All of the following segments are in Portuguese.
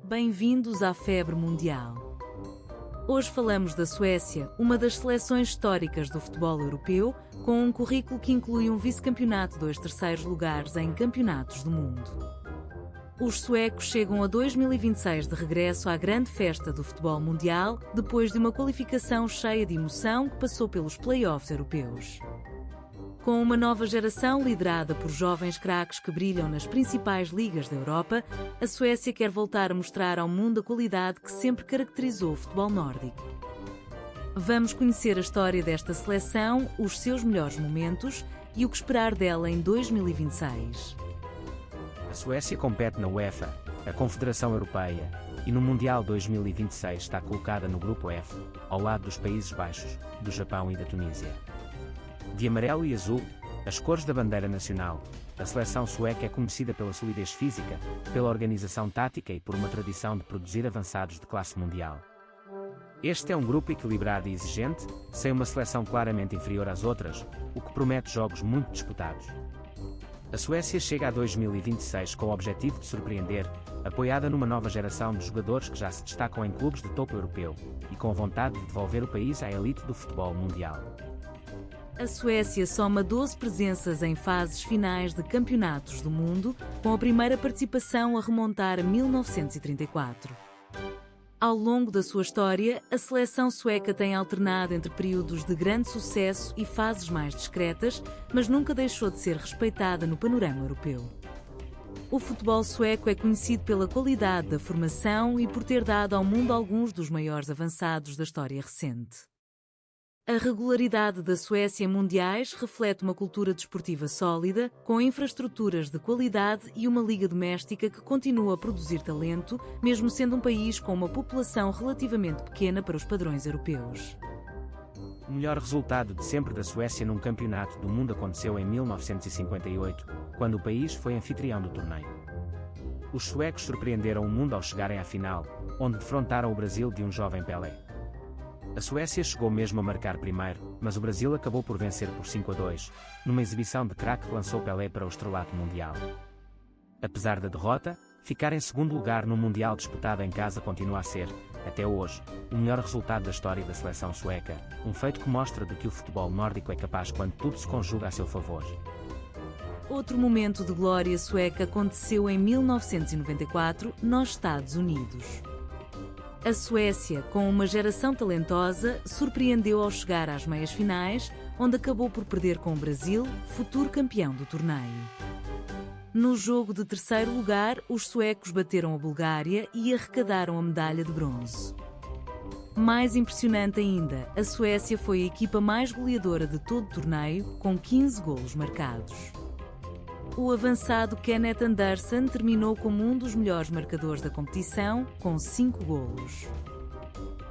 Bem-vindos à Febre Mundial. Hoje falamos da Suécia, uma das seleções históricas do futebol europeu, com um currículo que inclui um vice-campeonato, 2 terceiros lugares em campeonatos do mundo. Os suecos chegam a 2026 de regresso à grande festa do futebol mundial, depois de uma qualificação cheia de emoção que passou pelos play-offs europeus. Com uma nova geração liderada por jovens craques que brilham nas principais ligas da Europa, a Suécia quer voltar a mostrar ao mundo a qualidade que sempre caracterizou o futebol nórdico. Vamos conhecer a história desta seleção, os seus melhores momentos e o que esperar dela em 2026. A Suécia compete na UEFA, a Confederação Europeia, e no Mundial 2026 está colocada no Grupo F, ao lado dos Países Baixos, do Japão e da Tunísia. De amarelo e azul, as cores da bandeira nacional, a seleção sueca é conhecida pela solidez física, pela organização tática e por uma tradição de produzir avançados de classe mundial. Este é um grupo equilibrado e exigente, sem uma seleção claramente inferior às outras, o que promete jogos muito disputados. A Suécia chega a 2026 com o objetivo de surpreender, apoiada numa nova geração de jogadores que já se destacam em clubes de topo europeu, e com vontade de devolver o país à elite do futebol mundial. A Suécia soma 12 presenças em fases finais de campeonatos do mundo, com a primeira participação a remontar a 1934. Ao longo da sua história, a seleção sueca tem alternado entre períodos de grande sucesso e fases mais discretas, mas nunca deixou de ser respeitada no panorama europeu. O futebol sueco é conhecido pela qualidade da formação e por ter dado ao mundo alguns dos maiores avançados da história recente. A regularidade da Suécia em mundiais reflete uma cultura desportiva sólida, com infraestruturas de qualidade e uma liga doméstica que continua a produzir talento, mesmo sendo um país com uma população relativamente pequena para os padrões europeus. O melhor resultado de sempre da Suécia num campeonato do mundo aconteceu em 1958, quando o país foi anfitrião do torneio. Os suecos surpreenderam o mundo ao chegarem à final, onde defrontaram o Brasil de um jovem Pelé. A Suécia chegou mesmo a marcar primeiro, mas o Brasil acabou por vencer por 5-2, numa exibição de craque que lançou Pelé para o estrelato mundial. Apesar da derrota, ficar em segundo lugar no Mundial disputado em casa continua a ser, até hoje, o melhor resultado da história da seleção sueca, um feito que mostra de que o futebol nórdico é capaz quando tudo se conjuga a seu favor. Outro momento de glória sueca aconteceu em 1994, nos Estados Unidos. A Suécia, com uma geração talentosa, surpreendeu ao chegar às meias finais, onde acabou por perder com o Brasil, futuro campeão do torneio. No jogo de terceiro lugar, os suecos bateram a Bulgária e arrecadaram a medalha de bronze. Mais impressionante ainda, a Suécia foi a equipa mais goleadora de todo o torneio, com 15 golos marcados. O avançado Kenneth Andersson terminou como um dos melhores marcadores da competição, com 5 golos.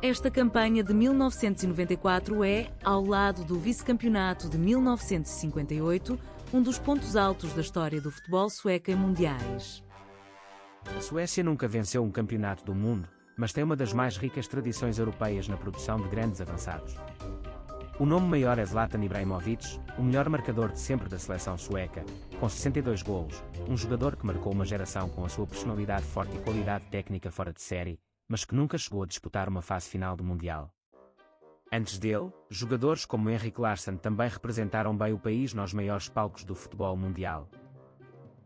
Esta campanha de 1994 é, ao lado do vice-campeonato de 1958, um dos pontos altos da história do futebol sueco em mundiais. A Suécia nunca venceu um campeonato do mundo, mas tem uma das mais ricas tradições europeias na produção de grandes avançados. O nome maior é Zlatan Ibrahimovic, o melhor marcador de sempre da seleção sueca, com 62 golos, um jogador que marcou uma geração com a sua personalidade forte e qualidade técnica fora de série, mas que nunca chegou a disputar uma fase final do Mundial. Antes dele, jogadores como Henrik Larsson também representaram bem o país nos maiores palcos do futebol mundial.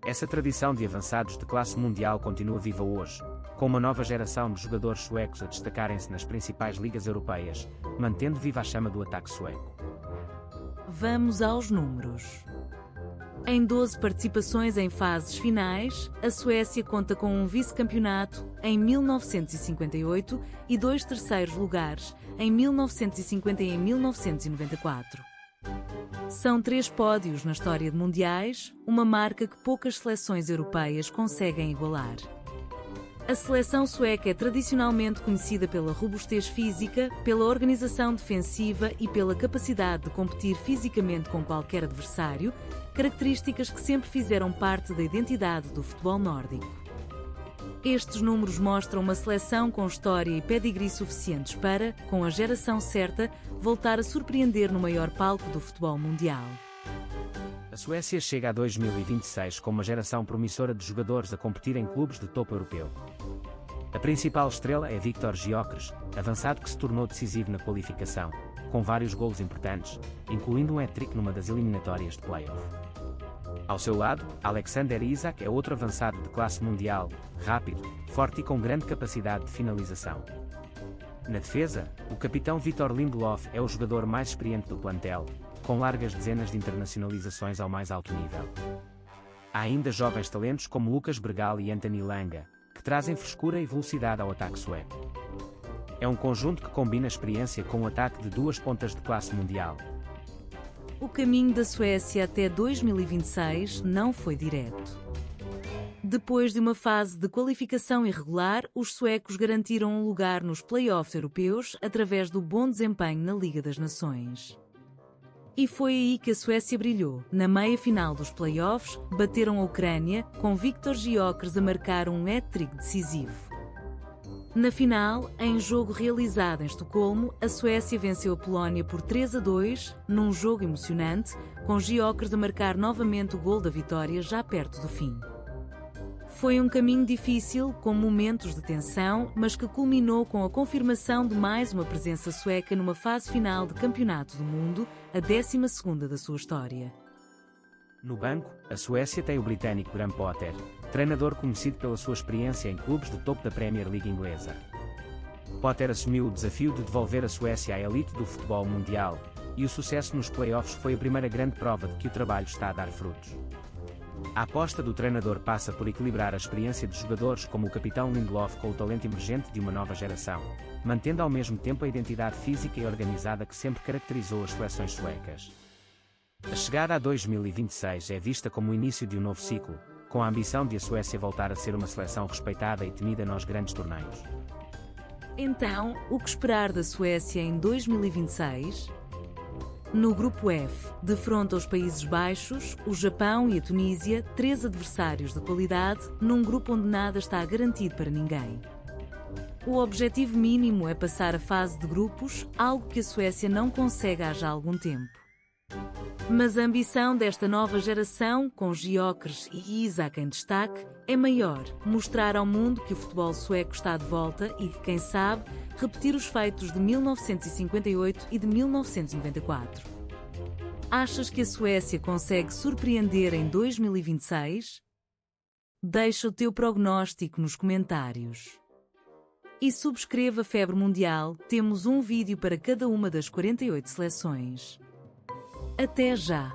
Essa tradição de avançados de classe mundial continua viva hoje, com uma nova geração de jogadores suecos a destacarem-se nas principais ligas europeias, mantendo viva a chama do ataque sueco. Vamos aos números. Em 12 participações em fases finais, a Suécia conta com um vice-campeonato em 1958 e 2 terceiros lugares em 1950 e em 1994. São 3 pódios na história de mundiais, uma marca que poucas seleções europeias conseguem igualar. A seleção sueca é tradicionalmente conhecida pela robustez física, pela organização defensiva e pela capacidade de competir fisicamente com qualquer adversário, características que sempre fizeram parte da identidade do futebol nórdico. Estes números mostram uma seleção com história e pedigree suficientes para, com a geração certa, voltar a surpreender no maior palco do futebol mundial. A Suécia chega a 2026 com uma geração promissora de jogadores a competir em clubes de topo europeu. A principal estrela é Viktor Gyökeres, avançado que se tornou decisivo na qualificação, com vários golos importantes, incluindo um hat-trick numa das eliminatórias de play-off. Ao seu lado, Alexander Isak é outro avançado de classe mundial, rápido, forte e com grande capacidade de finalização. Na defesa, o capitão Victor Lindelof é o jogador mais experiente do plantel, com largas dezenas de internacionalizações ao mais alto nível. Há ainda jovens talentos como Lucas Bergal e Anthony Langa, que trazem frescura e velocidade ao ataque sueco. É um conjunto que combina experiência com um ataque de duas pontas de classe mundial. O caminho da Suécia até 2026 não foi direto. Depois de uma fase de qualificação irregular, os suecos garantiram um lugar nos play-offs europeus através do bom desempenho na Liga das Nações. E foi aí que a Suécia brilhou. Na meia-final dos play-offs, bateram a Ucrânia, com Viktor Gyökeres a marcar um hat-trick decisivo. Na final, em jogo realizado em Estocolmo, a Suécia venceu a Polónia por 3-2, num jogo emocionante, com Gyökeres a marcar novamente o gol da vitória já perto do fim. Foi um caminho difícil, com momentos de tensão, mas que culminou com a confirmação de mais uma presença sueca numa fase final de Campeonato do Mundo, a 12ª da sua história. No banco, a Suécia tem o britânico Graham Potter, treinador conhecido pela sua experiência em clubes do topo da Premier League inglesa. Potter assumiu o desafio de devolver a Suécia à elite do futebol mundial, e o sucesso nos play-offs foi a primeira grande prova de que o trabalho está a dar frutos. A aposta do treinador passa por equilibrar a experiência de jogadores como o capitão Lindelof com o talento emergente de uma nova geração, mantendo ao mesmo tempo a identidade física e organizada que sempre caracterizou as seleções suecas. A chegada a 2026 é vista como o início de um novo ciclo, com a ambição de a Suécia voltar a ser uma seleção respeitada e temida nos grandes torneios. Então, o que esperar da Suécia em 2026? No grupo F, defronta os Países Baixos, o Japão e a Tunísia, 3 adversários de qualidade, num grupo onde nada está garantido para ninguém. O objetivo mínimo é passar a fase de grupos, algo que a Suécia não consegue há já algum tempo. Mas a ambição desta nova geração, com Gyökeres e Isak em destaque, é maior: mostrar ao mundo que o futebol sueco está de volta e que, quem sabe, repetir os feitos de 1958 e de 1994. Achas que a Suécia consegue surpreender em 2026? Deixa o teu prognóstico nos comentários. E subscreva a Febre Mundial, temos um vídeo para cada uma das 48 seleções. Até já!